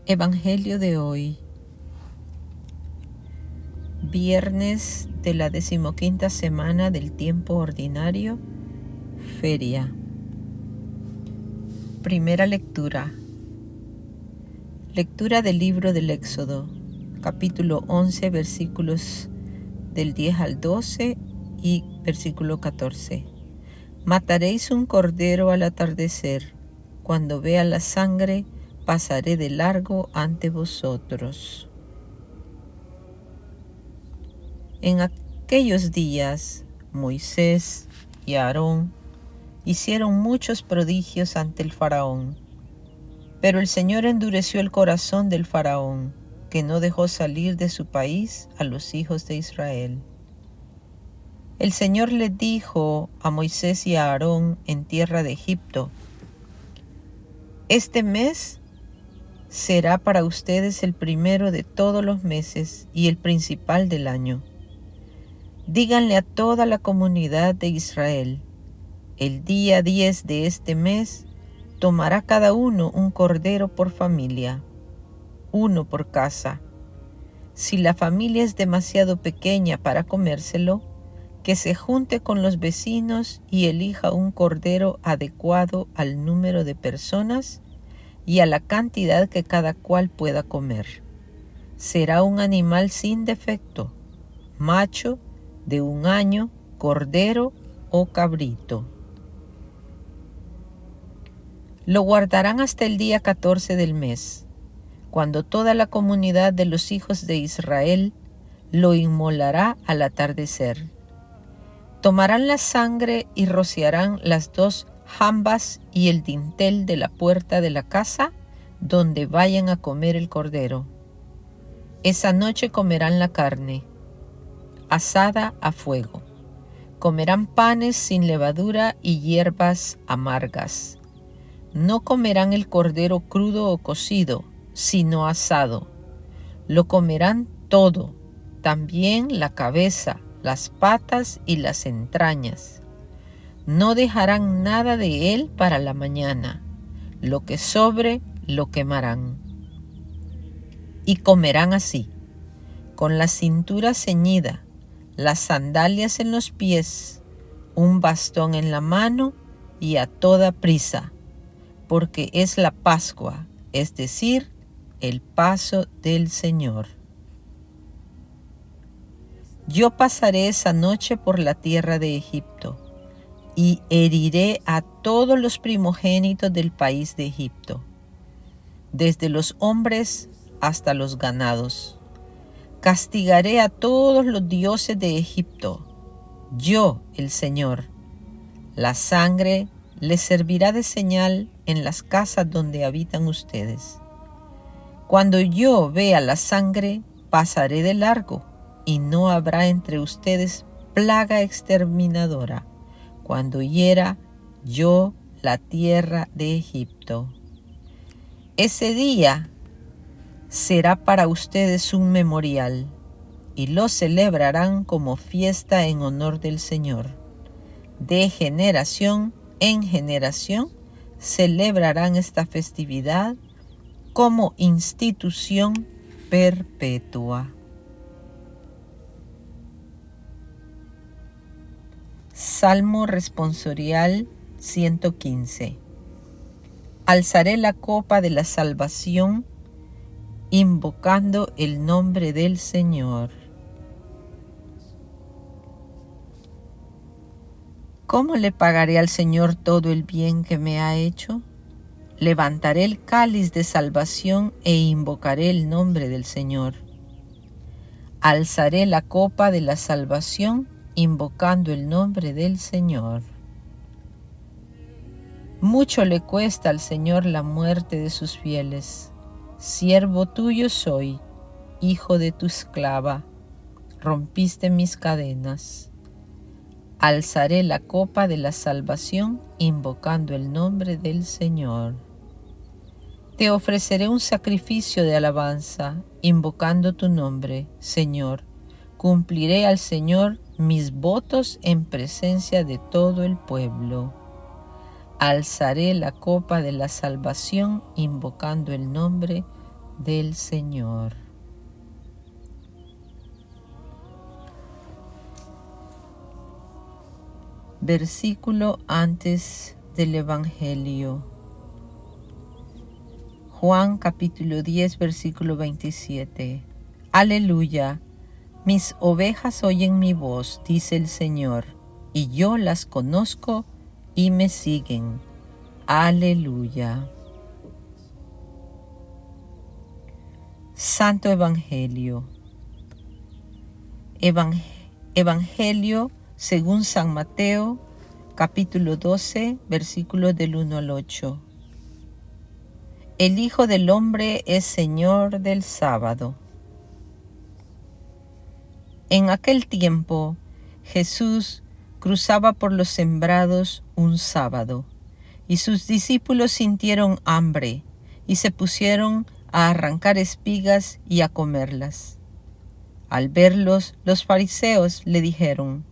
Evangelio de hoy, viernes de la 15ª semana del tiempo ordinario, feria. Primera lectura. Lectura del libro del Éxodo, capítulo 11, versículos del 10 al 12 y versículo 14. Mataréis un cordero al atardecer. Cuando vea la sangre, pasaré de largo ante vosotros. En aquellos días, Moisés y Aarón hicieron muchos prodigios ante el faraón. Pero el Señor endureció el corazón del faraón, que no dejó salir de su país a los hijos de Israel. El Señor les dijo a Moisés y a Aarón en tierra de Egipto: Este mes será para ustedes el primero de todos los meses y el principal del año. Díganle a toda la comunidad de Israel: el día 10 de este mes tomará cada uno un cordero por familia, uno por casa. Si la familia es demasiado pequeña para comérselo, que se junte con los vecinos y elija un cordero adecuado al número de personas y a la cantidad que cada cual pueda comer. Será un animal sin defecto, macho, de 1 año, cordero o cabrito. Lo guardarán hasta el día 14 del mes, cuando toda la comunidad de los hijos de Israel lo inmolará al atardecer. Tomarán la sangre y rociarán las 2 jambas y el dintel de la puerta de la casa donde vayan a comer el cordero. Esa noche comerán la carne, asada a fuego. Comerán panes sin levadura y hierbas amargas. No comerán el cordero crudo o cocido, sino asado. Lo comerán todo, también la cabeza, las patas y las entrañas. No dejarán nada de él para la mañana. Lo que sobre, lo quemarán. Y comerán así, con la cintura ceñida, las sandalias en los pies, un bastón en la mano y a toda prisa, porque es la Pascua, es decir, el paso del Señor. Yo pasaré esa noche por la tierra de Egipto, y heriré a todos los primogénitos del país de Egipto, desde los hombres hasta los ganados. Castigaré a todos los dioses de Egipto, yo, el Señor. La sangre les servirá de señal en las casas donde habitan ustedes. Cuando yo vea la sangre, pasaré de largo, y no habrá entre ustedes plaga exterminadora, cuando hiera yo la tierra de Egipto. Ese día será para ustedes un memorial, y lo celebrarán como fiesta en honor del Señor. De generación en generación celebrarán esta festividad como institución perpetua. Salmo responsorial 115. Alzaré la copa de la salvación, invocando el nombre del Señor. ¿Cómo le pagaré al Señor todo el bien que me ha hecho? Levantaré el cáliz de salvación e invocaré el nombre del Señor. Alzaré la copa de la salvación, invocando el nombre del Señor. Mucho le cuesta al Señor la muerte de sus fieles. Siervo tuyo soy, hijo de tu esclava. Rompiste mis cadenas. Alzaré la copa de la salvación, invocando el nombre del Señor. Te ofreceré un sacrificio de alabanza, invocando tu nombre, Señor. Cumpliré al Señor mis votos en presencia de todo el pueblo. Alzaré la copa de la salvación, invocando el nombre del Señor. Versículo antes del Evangelio. Juan capítulo 10, versículo 27. Aleluya. Mis ovejas oyen mi voz, dice el Señor, y yo las conozco y me siguen. Aleluya. Santo Evangelio. Evangelio según San Mateo, capítulo 12, versículos del 1 al 8. El Hijo del Hombre es Señor del sábado. En aquel tiempo, Jesús cruzaba por los sembrados un sábado, y sus discípulos sintieron hambre, y se pusieron a arrancar espigas y a comerlas. Al verlos, los fariseos le dijeron: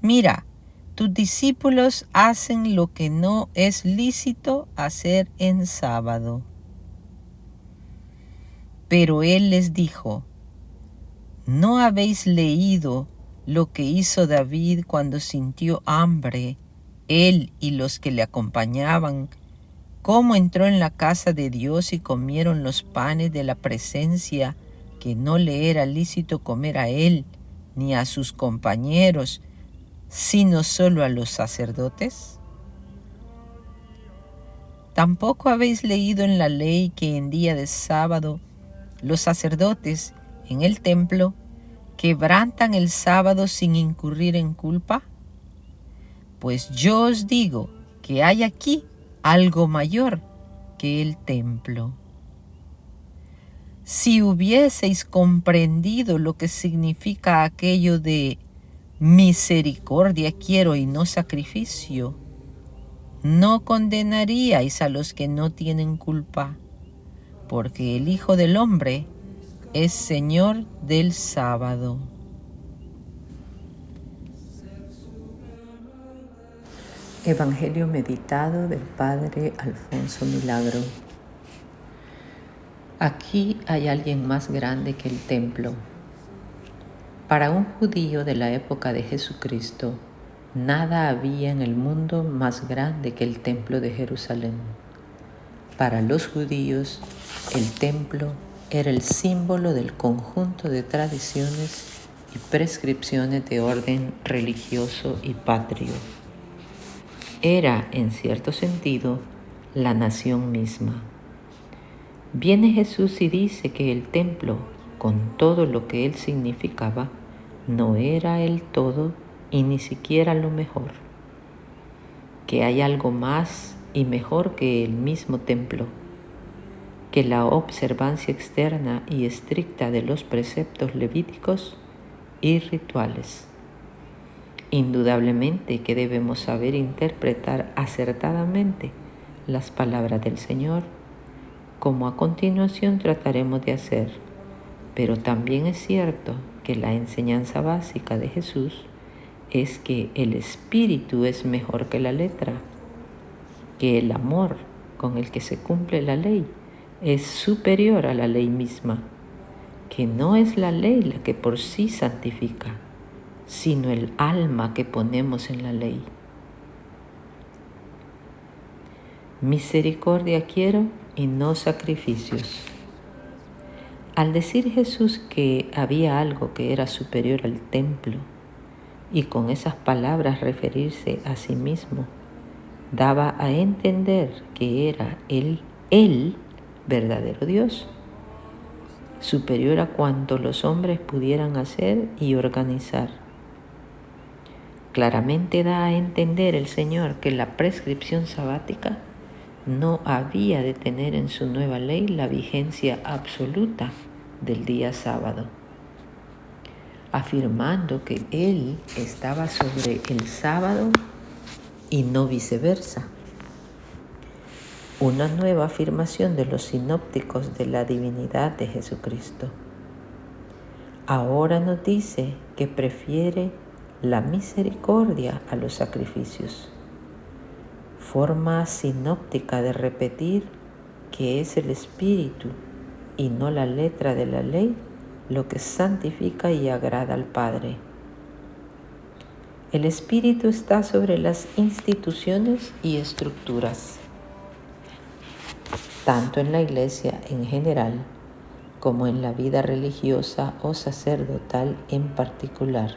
Mira, tus discípulos hacen lo que no es lícito hacer en sábado. Pero él les dijo: ¿No habéis leído lo que hizo David cuando sintió hambre, él y los que le acompañaban? ¿Cómo entró en la casa de Dios y comieron los panes de la presencia que no le era lícito comer a él ni a sus compañeros, sino solo a los sacerdotes? ¿Tampoco habéis leído en la ley que en día de sábado los sacerdotes en el templo quebrantan el sábado sin incurrir en culpa? Pues yo os digo que hay aquí algo mayor que el templo. Si hubieseis comprendido lo que significa aquello de misericordia quiero y no sacrificio, no condenaríais a los que no tienen culpa, porque el Hijo del Hombre es Señor del sábado. Evangelio meditado del Padre Alfonso Milagro. Aquí hay alguien más grande que el templo. Para un judío de la época de Jesucristo, nada había en el mundo más grande que el templo de Jerusalén. Para los judíos, el templo era el símbolo del conjunto de tradiciones y prescripciones de orden religioso y patrio. Era, en cierto sentido, la nación misma. Viene Jesús y dice que el templo, con todo lo que él significaba, no era el todo y ni siquiera lo mejor. Que hay algo más y mejor que el mismo templo, que la observancia externa y estricta de los preceptos levíticos y rituales. Indudablemente que debemos saber interpretar acertadamente las palabras del Señor, como a continuación trataremos de hacer, pero también es cierto que la enseñanza básica de Jesús es que el espíritu es mejor que la letra, que el amor con el que se cumple la ley es superior a la ley misma, que no es la ley la que por sí santifica, sino el alma que ponemos en la ley. Misericordia quiero y no sacrificios. Al decir Jesús que había algo que era superior al templo, y con esas palabras referirse a sí mismo, daba a entender que era el verdadero Dios, superior a cuanto los hombres pudieran hacer y organizar. Claramente da a entender el Señor que la prescripción sabática no había de tener en su nueva ley la vigencia absoluta del día sábado, afirmando que Él estaba sobre el sábado y no viceversa. Una nueva afirmación de los sinópticos de la divinidad de Jesucristo. Ahora nos dice que prefiere la misericordia a los sacrificios. Forma sinóptica de repetir que es el Espíritu y no la letra de la ley lo que santifica y agrada al Padre. El Espíritu está sobre las instituciones y estructuras, tanto en la Iglesia en general como en la vida religiosa o sacerdotal en particular.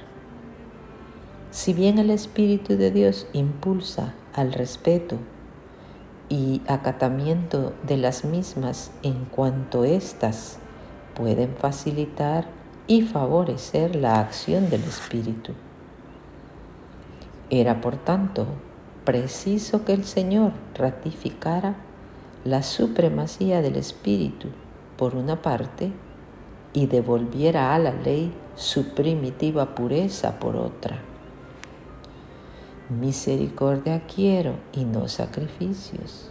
Si bien el Espíritu de Dios impulsa al respeto y acatamiento de las mismas en cuanto éstas pueden facilitar y favorecer la acción del Espíritu. Era, por tanto, preciso que el Señor ratificara la supremacía del Espíritu por una parte y devolviera a la ley su primitiva pureza por otra. Misericordia quiero y no sacrificios.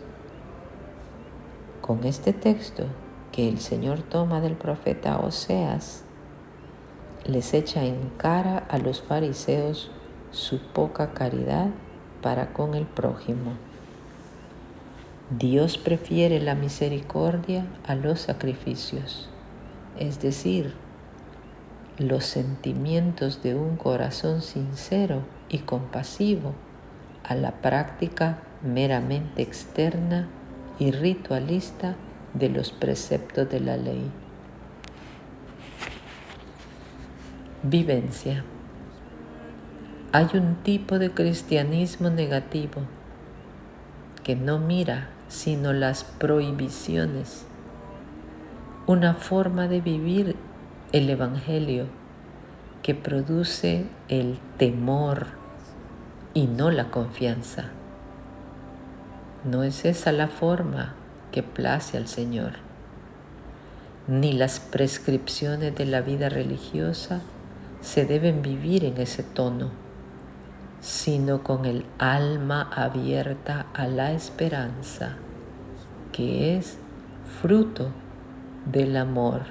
Con este texto que el Señor toma del profeta Oseas, les echa en cara a los fariseos su poca caridad para con el prójimo. Dios prefiere la misericordia a los sacrificios, es decir, los sentimientos de un corazón sincero y compasivo a la práctica meramente externa y ritualista de los preceptos de la ley. Vivencia. Hay un tipo de cristianismo negativo que no mira sino las prohibiciones, una forma de vivir el Evangelio que produce el temor y no la confianza. No es esa la forma que place al Señor, ni las prescripciones de la vida religiosa se deben vivir en ese tono, sino con el alma abierta a la esperanza, que es fruto del amor.